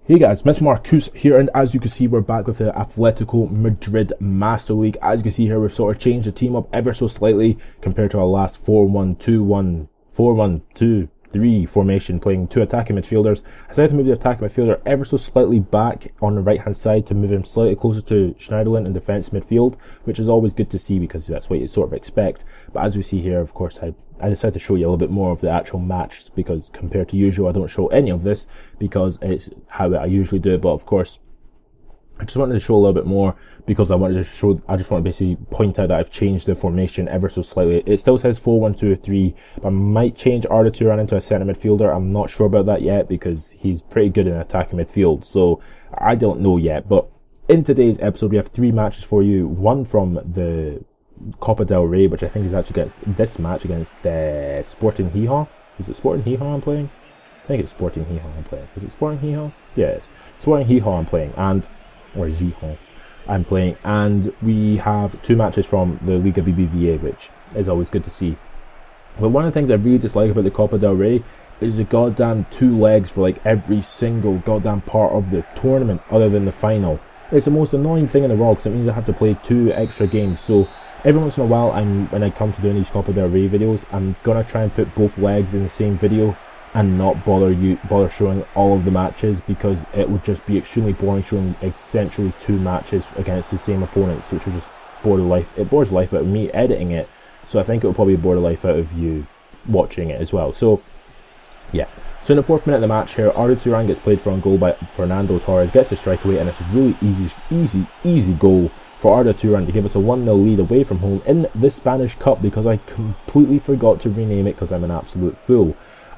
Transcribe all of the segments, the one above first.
Hey guys, Mr. Marcus here, and as you can see, we're back with the Atlético Madrid Master League. As you can see here, we've sort of changed the team up ever so slightly compared to our last 4-1-2-1, 4-1-2-3 formation, playing two attacking midfielders. I decided to move the attacking midfielder ever so slightly back on the right hand side to move him slightly closer to Schneiderlin in defence midfield, which is always good to see because that's what you sort of expect. But as we see here, of course, I decided to show you a little bit more of the actual match, because compared to usual I don't show any of this because it's how I usually do it. But of course I just wanted to show a little bit more because I just want to basically point out that I've changed the formation ever so slightly. It still says 4-1-2-3, but I might change Arda Turan into a centre midfielder. I'm not sure about that yet because he's pretty good in attacking midfield, so I don't know yet. But in today's episode we have three matches for you. One from the Copa del Rey, which I think is actually against this match against Sporting Gijón. Is it Sporting Gijón I'm playing? I think it's Sporting Gijón I'm playing. Is it Sporting Gijón? Yeah, it's Sporting Gijón I'm playing, or Gijón I'm playing, and we have two matches from the Liga BBVA, which is always good to see. But one of the things I really dislike about the Copa del Rey is the goddamn two legs for like every single goddamn part of the tournament other than the final. It's the most annoying thing in the world because it means I have to play two extra games. So every once in a while, when I come to doing these Copa del Rey videos, I'm gonna try and put both legs in the same video and not bother showing all of the matches, because it would just be extremely boring showing essentially two matches against the same opponents, which would just bore the life. It bores the life out of me editing it, so I think it will probably bore the life out of you watching it as well. So yeah. So in the 4th minute of the match here, Arda Turan gets played for on goal by Fernando Torres, gets a strike away, and it's a really easy goal for Arda Turan to give us a 1-0 lead away from home in the Spanish Cup, because I completely forgot to rename it because I'm an absolute fool.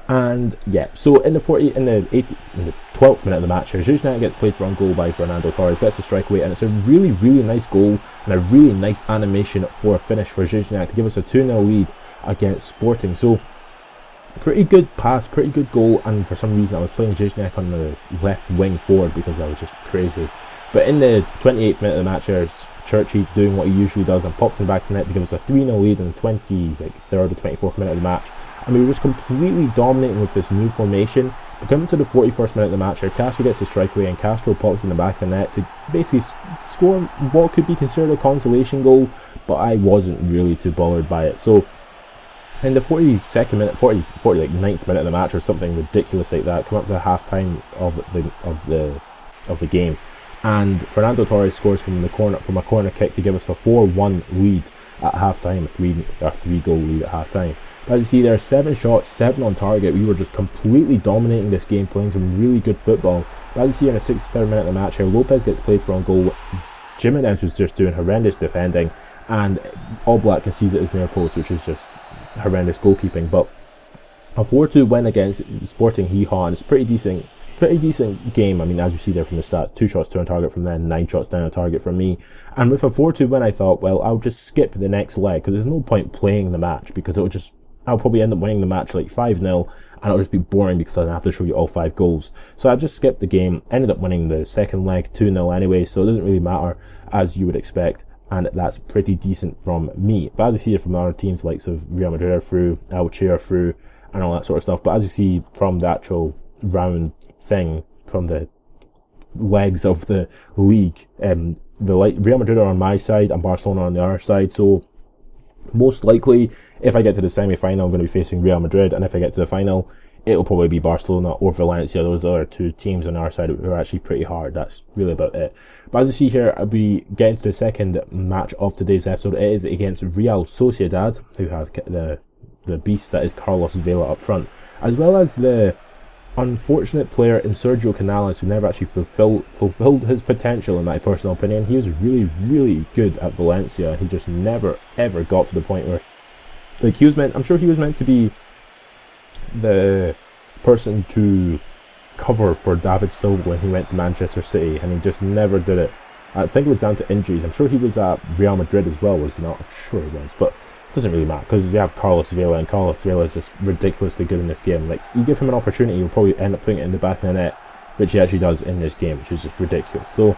And yeah, so in the 12th minute of the match here, Sociedad gets played for on goal by Fernando Torres, gets a strike away, and it's a really nice goal and a really nice animation for a finish for Sociedad to give us a 2-0 lead against Sporting. So pretty good pass, pretty good goal, and for some reason I was playing Sociedad on the left wing forward because I was just crazy. But in the 28th minute of the match here, Churchy doing what he usually does and pops in the back of the net to give us a 3-0 lead in the 23rd or 24th minute of the match. And we were just completely dominating with this new formation. But coming to the 41st minute of the match here, Castro gets a strike away and Castro pops in the back of the net to basically score what could be considered a consolation goal, but I wasn't really too bothered by it. So in the 42nd minute, 49th minute of the match, or something ridiculous like that, come up to the half time of the game, and Fernando Torres scores from a corner kick to give us a 4-1 lead at half time, a 3-goal lead at half time. But as you see there, 7 shots, 7 on target. We were just completely dominating this game, playing some really good football. But as you see in the 63rd minute of the match here, Lopez gets played for on goal. Jimenez was just doing horrendous defending, and All Black concedes it as near post, which is just horrendous goalkeeping. But a 4-2 win against Sporting Gijón is pretty decent game. I mean, as you see there from the stats, 2 shots, 2 on target from them, 9 shots down on target from me. And with a 4-2 win, I thought, well, I'll just skip the next leg because there's no point playing the match, because I'll probably end up winning the match like 5-0, and it'll just be boring because I'd have to show you all 5 goals. So I just skipped the game, ended up winning the second leg 2-0 anyway, so it doesn't really matter, as you would expect, and that's pretty decent from me. But as you see here from other teams, likes of Real Madrid are through, Elche are through, and all that sort of stuff. But as you see from the actual round thing, from the legs of the league, Real Madrid are on my side and Barcelona on the other side, so most likely if I get to the semi-final I'm going to be facing Real Madrid, and if I get to the final it'll probably be Barcelona or Valencia. Those other two teams on our side who are actually pretty hard. That's really about it. But as you see here, I'll be getting to the second match of today's episode. It is against Real Sociedad, who have the beast that is Carlos Vela up front, as well as the unfortunate player in Sergio Canales, who never actually fulfilled his potential in my personal opinion. He was really good at Valencia. He just never ever got to the point where, like, I'm sure he was meant to be the person to cover for David Silva when he went to Manchester City, and he just never did it. I think it was down to injuries. I'm sure he was at Real Madrid as well, was he not? I'm sure he was, but it doesn't really matter because you have Carlos Vela, and Carlos Vela is just ridiculously good in this game. Like, you give him an opportunity, he'll probably end up putting it in the back of the net, which he actually does in this game, which is just ridiculous. So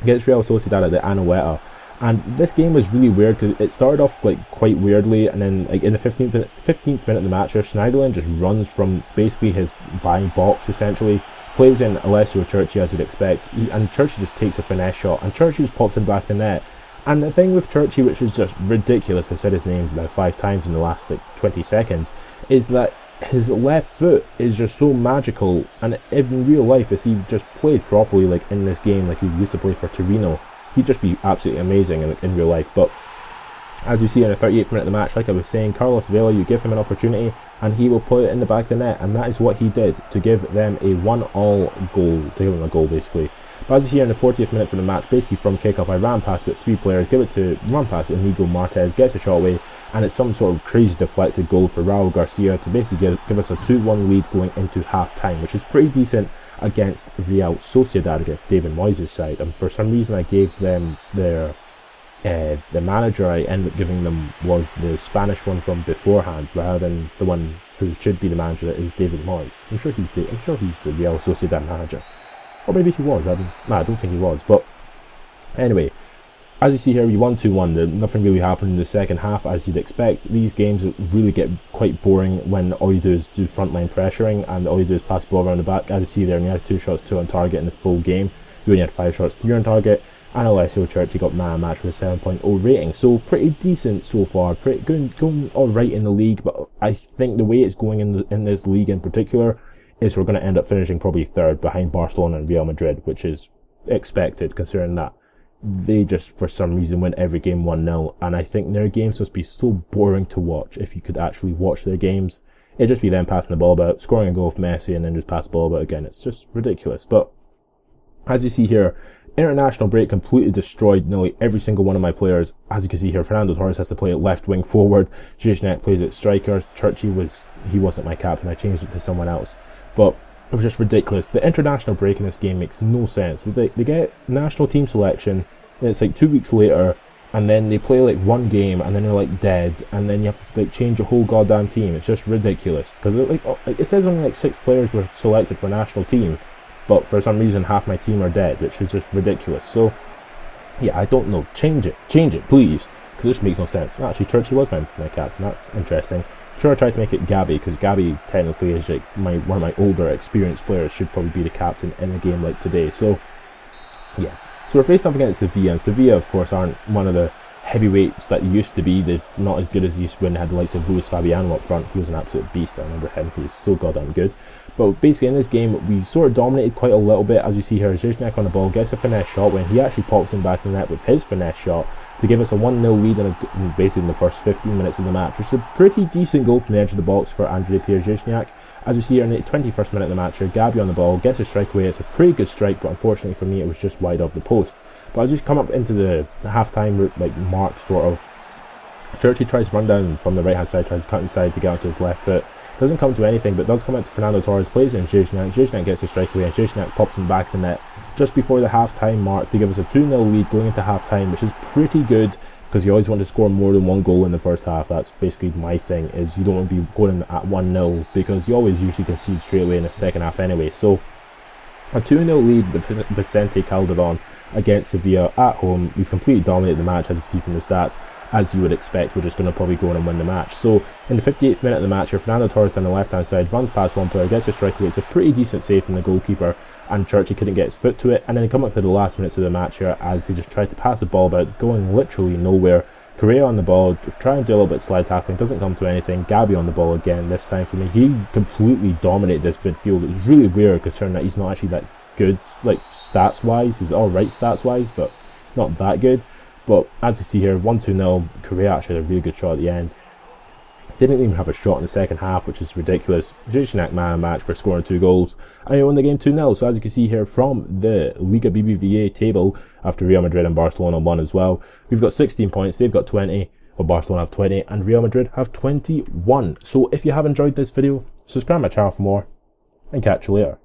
against Real Sociedad at the Anoeta, and this game was really weird because it started off like quite weirdly, and then like in the 15th minute of the match here, Schneiderlin just runs from basically his buying box essentially plays in Alessio Churchy as you'd expect, and Churchy just takes a finesse shot, and Churchy just pops him back to net. And the thing with Churchy, which is just ridiculous, I've said his name about 5 times in the last 20 seconds, is that his left foot is just so magical, and in real life, if he just played properly, like in this game, like he used to play for Torino, he'd just be absolutely amazing in real life. But as you see in the 38th minute of the match, like I was saying, Carlos Vela, you give him an opportunity and he will put it in the back of the net, and that is what he did to give them a 1-1 goal, to give them a goal basically. But as you hear in the 40th minute for the match, basically from kickoff, I ran past about 3 players, run past Inigo Martez, gets a shot away, and it's some sort of crazy deflected goal for Raul Garcia to basically give us a 2-1 lead going into half time, which is pretty decent against Real Sociedad, against David Moyes' side. And for some reason I gave them their the manager I ended up giving them was the Spanish one from beforehand, rather than the one who should be the manager, that is David Moyes. I'm sure he's the Real Sociedad manager, or maybe he was. I don't think he was. But anyway, as you see here, we won 2-1. Nothing really happened in the second half, as you'd expect. These games really get quite boring when all you do is do frontline pressuring and all you do is pass the ball around the back. As you see there, you had 2 shots, 2 on target in the full game. You only had 5 shots, 3 on target. And Alessio Churchy got man of the match with a 7.0 rating. So pretty decent so far. Pretty going alright in the league. But I think the way it's going in this league in particular is we're going to end up finishing probably 3rd behind Barcelona and Real Madrid, which is expected considering that they just for some reason win every game 1-0, and I think their games must be so boring to watch if you could actually watch their games. It'd just be them passing the ball about, scoring a goal for Messi, and then just pass the ball about again. It's just ridiculous. But as you see here, international break completely destroyed nearly every single one of my players. As you can see here, Fernando Torres has to play at left wing forward, Ziyech plays at striker, Churchy wasn't my captain, I changed it to someone else. But it was just ridiculous. The international break in this game makes no sense. They get national team selection, and it's like 2 weeks later, and then they play like 1 game, and then they're like dead, and then you have to like change your whole goddamn team. It's just ridiculous. Because it says only like 6 players were selected for national team, but for some reason half my team are dead, which is just ridiculous. So yeah, I don't know. Change it, please, because this makes no sense. Actually, Churchy was my captain. That's interesting. I'm sure I tried to make it Gabby, because Gabby technically is like one of my older experienced players, should probably be the captain in a game like today. So yeah, so we're facing up against Sevilla, and Sevilla of course aren't one of the heavyweights that used to be. They're not as good as they used to be when they had the likes of Luis Fabiano up front. He was an absolute beast. I remember him. He was so goddamn good. But basically in this game we sort of dominated quite a little bit. As you see here, Ziyech on the ball gets a finesse shot when he actually pops him back in the net with his finesse shot to give us a 1-0 lead in basically in the first 15 minutes of the match, which is a pretty decent goal from the edge of the box for Andrei Pierre-Ziyech. As you see here in the 21st minute of the match here, Gabby on the ball gets a strike away. It's a pretty good strike, but unfortunately for me it was just wide of the post. But as we come up into the half-time like mark sort of, Churchy tries to run down from the right hand side, tries to cut inside to get onto his left foot. Doesn't come to anything, but does come out to Fernando Torres, plays in Ziyech. Ziyech gets a strike away, and Ziyech pops him back in the net just before the half-time mark to give us a 2-0 lead going into half-time, which is pretty good, because you always want to score more than 1 goal in the first half. That's basically my thing, is you don't want to be going at 1-0, because you always usually concede straight away in the second half anyway. So a 2-0 lead with Vicente Calderon against Sevilla at home. We've completely dominated the match, as you can see from the stats. As you would expect, we're just going to probably go on and win the match. So in the 58th minute of the match here, Fernando Torres down the left hand side runs past one player, gets a strike away. It's a pretty decent save from the goalkeeper, and Churchy couldn't get his foot to it. And then come up to the last minutes of the match here as they just tried to pass the ball about, going literally nowhere. Correa on the ball, trying to do a little bit of slide tackling, doesn't come to anything. Gabby on the ball again, this time for me. He completely dominated this midfield. It was really weird considering that he's not actually that good, like stats wise. He was alright stats wise, but not that good. But as you see here, 1-2-0, Correa actually had a really good shot at the end. Didn't even have a shot in the second half, which is ridiculous. Ziyech man of the match for scoring 2 goals. And he won the game 2-0. So as you can see here from the Liga BBVA table, after Real Madrid and Barcelona won as well, we've got 16 points, they've got 20, well Barcelona have 20, and Real Madrid have 21. So if you have enjoyed this video, subscribe to my channel for more, and catch you later.